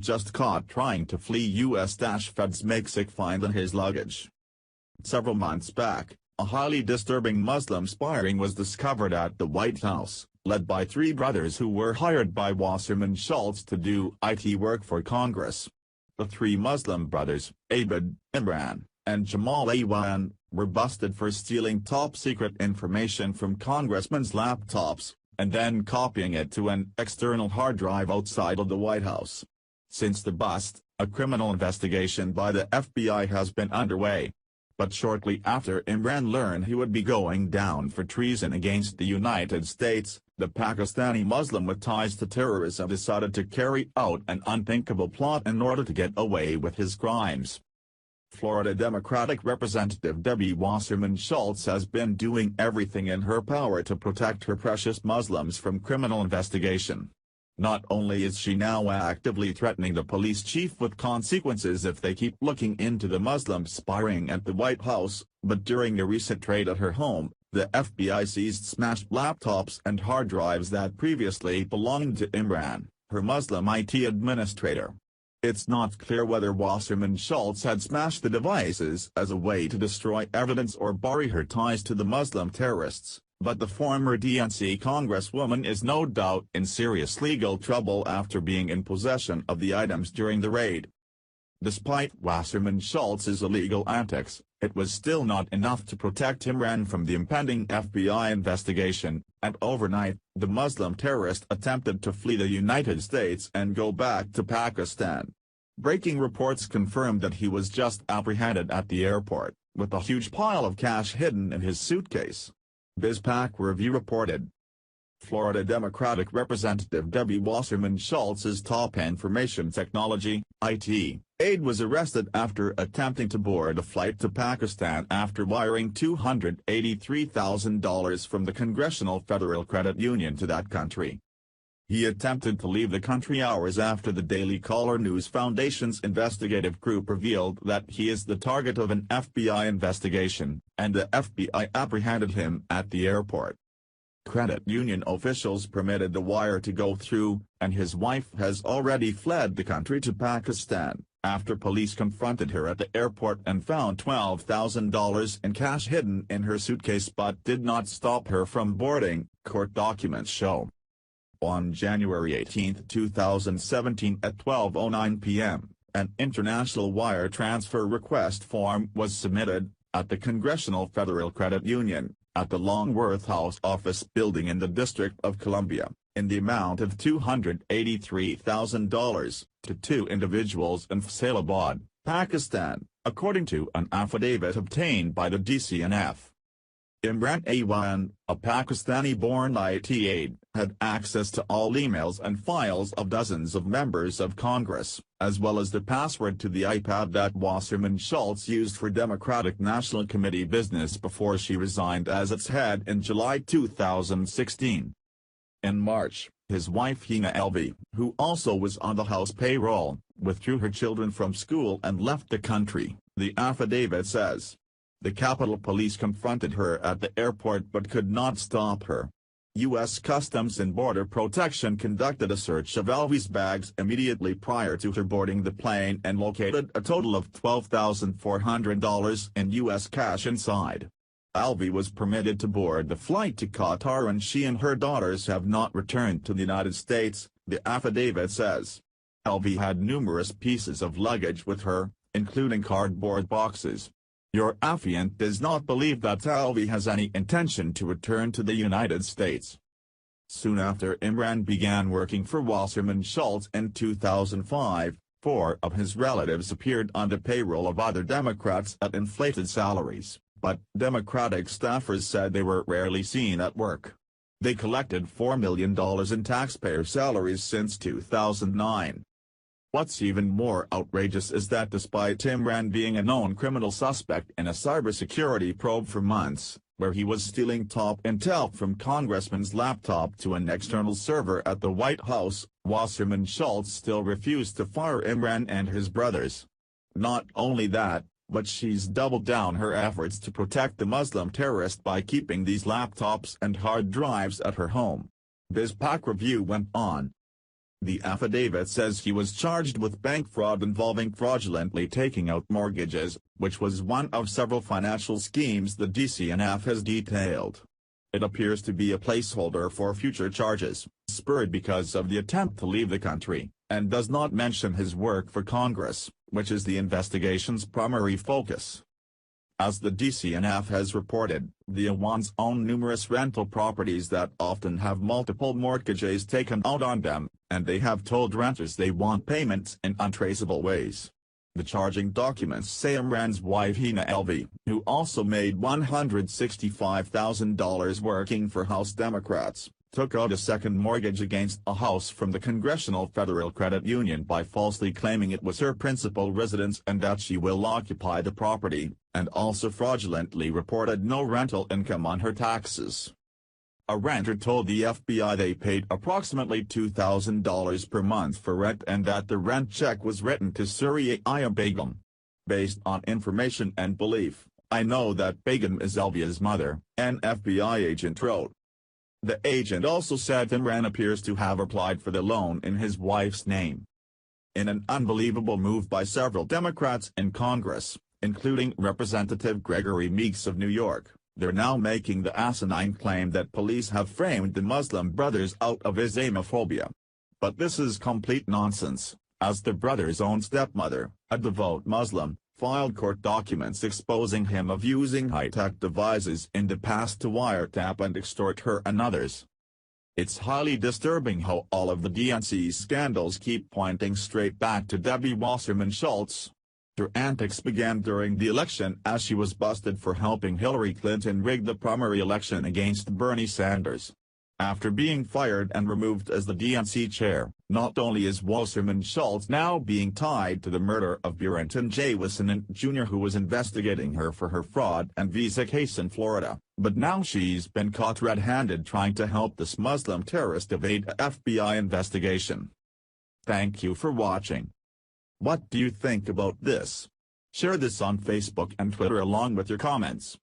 just caught trying to flee U.S. Feds make sick find in his luggage. Several months back, a highly disturbing Muslim spying was discovered at the White House, led by three brothers who were hired by Wasserman Schultz to do IT work for Congress. The three Muslim brothers, Abid, Imran, and Jamal Awan, were busted for stealing top-secret information from congressmen's laptops, and then copying it to an external hard drive outside of the White House. Since the bust, a criminal investigation by the FBI has been underway. But shortly after Imran learned he would be going down for treason against the United States, the Pakistani Muslim with ties to terrorism decided to carry out an unthinkable plot in order to get away with his crimes. Florida Democratic Representative Debbie Wasserman Schultz has been doing everything in her power to protect her precious Muslims from criminal investigation. Not only is she now actively threatening the police chief with consequences if they keep looking into the Muslim spying at the White House, but during a recent raid at her home, the FBI seized smashed laptops and hard drives that previously belonged to Imran, her Muslim IT administrator. It's not clear whether Wasserman Schultz had smashed the devices as a way to destroy evidence or bury her ties to the Muslim terrorists, but the former DNC congresswoman is no doubt in serious legal trouble after being in possession of the items during the raid. Despite Wasserman Schultz's illegal antics, it was still not enough to protect Imran from the impending FBI investigation, and overnight, the Muslim terrorist attempted to flee the United States and go back to Pakistan. Breaking reports confirmed that he was just apprehended at the airport, with a huge pile of cash hidden in his suitcase. BizPac Review reported. Florida Democratic Representative Debbie Wasserman Schultz's top information technology, IT, aide was arrested after attempting to board a flight to Pakistan after wiring $283,000 from the Congressional Federal Credit Union to that country. He attempted to leave the country hours after the Daily Caller News Foundation's investigative group revealed that he is the target of an FBI investigation, and the FBI apprehended him at the airport. Credit union officials permitted the wire to go through, and his wife has already fled the country to Pakistan, after police confronted her at the airport and found $12,000 in cash hidden in her suitcase but did not stop her from boarding, court documents show. On January 18, 2017 at 12:09 p.m., an international wire transfer request form was submitted, at the Congressional Federal Credit Union, at the Longworth House office building in the District of Columbia, in the amount of $283,000, to two individuals in Faisalabad, Pakistan, according to an affidavit obtained by the DCNF. Imran Awan, a Pakistani-born IT aide, had access to all emails and files of dozens of members of Congress, as well as the password to the iPad that Wasserman Schultz used for Democratic National Committee business before she resigned as its head in July 2016. In March, his wife Hina Elvi, who also was on the House payroll, withdrew her children from school and left the country, the affidavit says. The Capitol Police confronted her at the airport but could not stop her. U.S. Customs and Border Protection conducted a search of Elvi's bags immediately prior to her boarding the plane and located a total of $12,400 in U.S. cash inside. Elvi was permitted to board the flight to Qatar and she and her daughters have not returned to the United States, the affidavit says. Elvi had numerous pieces of luggage with her, including cardboard boxes. Your affiant does not believe that Elvi has any intention to return to the United States. Soon after Imran began working for Wasserman Schultz in 2005, 4 of his relatives appeared on the payroll of other Democrats at inflated salaries, but Democratic staffers said they were rarely seen at work. They collected $4 million in taxpayer salaries since 2009. What's even more outrageous is that despite Imran being a known criminal suspect in a cybersecurity probe for months, where he was stealing top intel from congressmen's laptop to an external server at the White House, Wasserman Schultz still refused to fire Imran and his brothers. Not only that, but she's doubled down her efforts to protect the Muslim terrorist by keeping these laptops and hard drives at her home. BizPac Review went on. The affidavit says he was charged with bank fraud involving fraudulently taking out mortgages, which was one of several financial schemes the DCNF has detailed. It appears to be a placeholder for future charges, spurred because of the attempt to leave the country, and does not mention his work for Congress, which is the investigation's primary focus. As the DCNF has reported, the Awans own numerous rental properties that often have multiple mortgages taken out on them, and they have told renters they want payments in untraceable ways. The charging documents say Imran's wife Hina Elvi, who also made $165,000 working for House Democrats, took out a second mortgage against a house from the Congressional Federal Credit Union by falsely claiming it was her principal residence and that she will occupy the property, and also fraudulently reported no rental income on her taxes. A renter told the FBI they paid approximately $2,000 per month for rent and that the rent check was written to Surya Begum. Based on information and belief, I know that Begum is Elvia's mother, an FBI agent wrote. The agent also said Imran appears to have applied for the loan in his wife's name. In an unbelievable move by several Democrats in Congress, including Representative Gregory Meeks of New York, they're now making the asinine claim that police have framed the Muslim brothers out of Islamophobia. But this is complete nonsense, as the brother's own stepmother, a devout Muslim, filed court documents exposing him of using high-tech devices in the past to wiretap and extort her and others. It's highly disturbing how all of the DNC's scandals keep pointing straight back to Debbie Wasserman Schultz. Her antics began during the election as she was busted for helping Hillary Clinton rig the primary election against Bernie Sanders. After being fired and removed as the DNC chair, not only is Wasserman Schultz now being tied to the murder of Barrington J. Wasserman Jr., who was investigating her for her fraud and visa case in Florida, but now she's been caught red-handed trying to help this Muslim terrorist evade a FBI investigation. Thank you for watching. What do you think about this? Share this on Facebook and Twitter along with your comments.